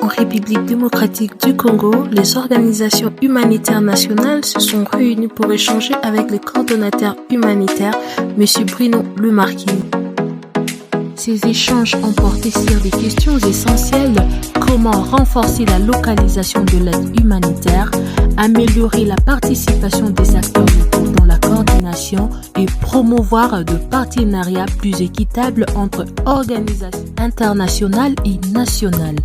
En République démocratique du Congo, les organisations humanitaires nationales se sont réunies pour échanger avec le coordonnateur humanitaire, M. Bruno Lemarquis. Ces échanges ont porté sur des questions essentielles: comment renforcer la localisation de l'aide humanitaire, améliorer la participation des acteurs locaux dans la coordination et promouvoir de partenariats plus équitables entre organisations internationales et nationales.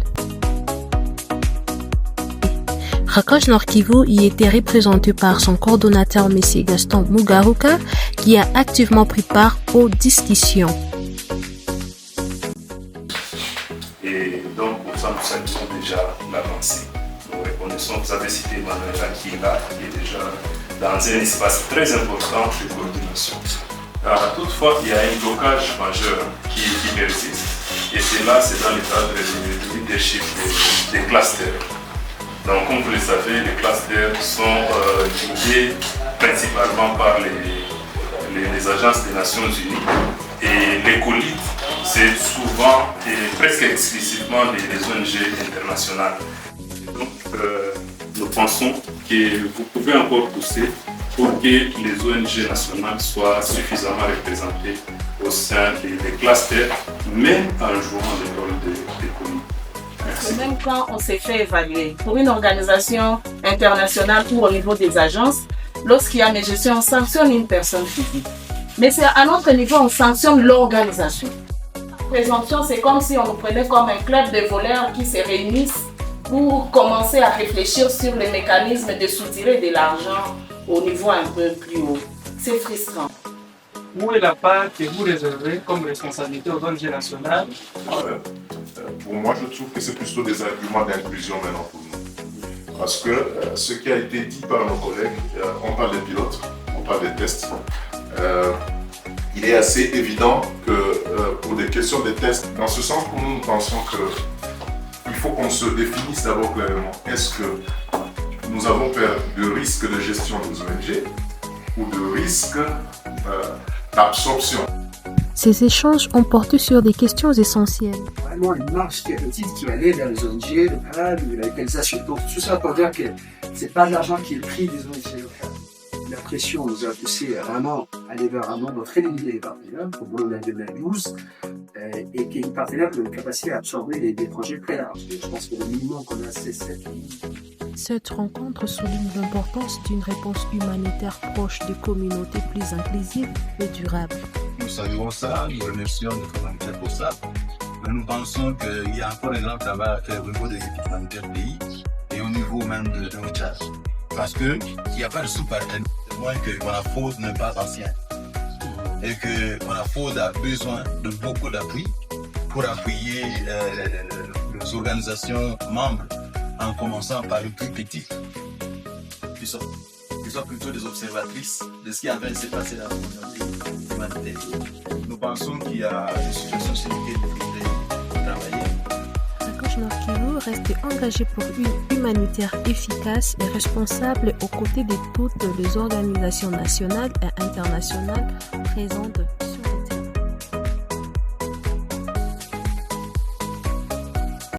Rakoche Nord Kivu y était représenté par son coordonnateur M. Gaston Mugaruka, qui a activement pris part aux discussions. Et donc, pour ça, nous saluons déjà l'avancée. Nous reconnaissons, vous avez cité Emmanuel Akinga, qui est déjà dans un espace très important de coordination. Toutefois, il y a un blocage majeur qui persiste, et c'est dans le cadre du leadership des clusters. Donc, comme vous le savez, les clusters sont guidés principalement par les agences des Nations Unies, et les colis, c'est souvent et presque exclusivement des ONG internationales. Donc, nous pensons que vous pouvez encore pousser pour que les ONG nationales soient suffisamment représentées au sein des clusters, même en jouant le rôle des colis. Merci. Même quand on s'est fait évaluer pour une organisation internationale ou au niveau des agences, lorsqu'il y a une gestion, on sanctionne une personne physique. Mais c'est à notre niveau, on sanctionne l'organisation. Présomption, c'est comme si on nous prenait comme un club de voleurs qui se réunissent pour commencer à réfléchir sur les mécanismes de soutirer de l'argent au niveau un peu plus haut. C'est frustrant. Où est la part que vous réservez comme responsabilité aux ONG nationales? Pour moi, je trouve que c'est plutôt des arguments d'inclusion maintenant pour nous. Parce que ce qui a été dit par nos collègues, on parle des pilotes, on parle des tests. Il est assez évident que pour des questions de tests, dans ce sens, pour nous pensons qu'il faut qu'on se définisse d'abord clairement. Est-ce que nous avons peur de risque de gestion des ONG ou de risque d'absorption? Ces échanges ont porté sur des questions essentielles. Vraiment une marche thérapeutique qui allait vers les ONG locales, de la localisation. Donc tout ça pour dire que ce n'est pas l'argent qui est le prix des ONG locales. La pression nous a poussé vraiment à aller vers un nombre très limité des partenaires, au bout de 2012, et qui est une partenaire qui a une capacité à absorber des projets très larges. Je pense que le minimum qu'on a, c'est 7 lignes. Cette rencontre souligne l'importance d'une réponse humanitaire proche des communautés plus inclusives et durables. Nous saluons ça, nous remercions notre humanitaire pour ça, mais nous pensons qu'il y a encore un grand travail à faire au niveau des équipes humanitaires pays et au niveau même de l'OCHA. Parce qu'il n'y a pas de sous-partenaire, moins que Wanafod n'est pas ancien. Et que Wanafod a besoin de beaucoup d'appui pour appuyer les organisations membres, en commençant par le plus petit, qui sont plutôt des observatrices de ce qui avait s'est passé dans la communauté humanitaire. Nous pensons qu'il y a des situations sur lesquelles il faudrait travailler. Rakoche Nord Kivu reste engagé pour une humanitaire efficace et responsable aux côtés de toutes les organisations nationales et internationales présentes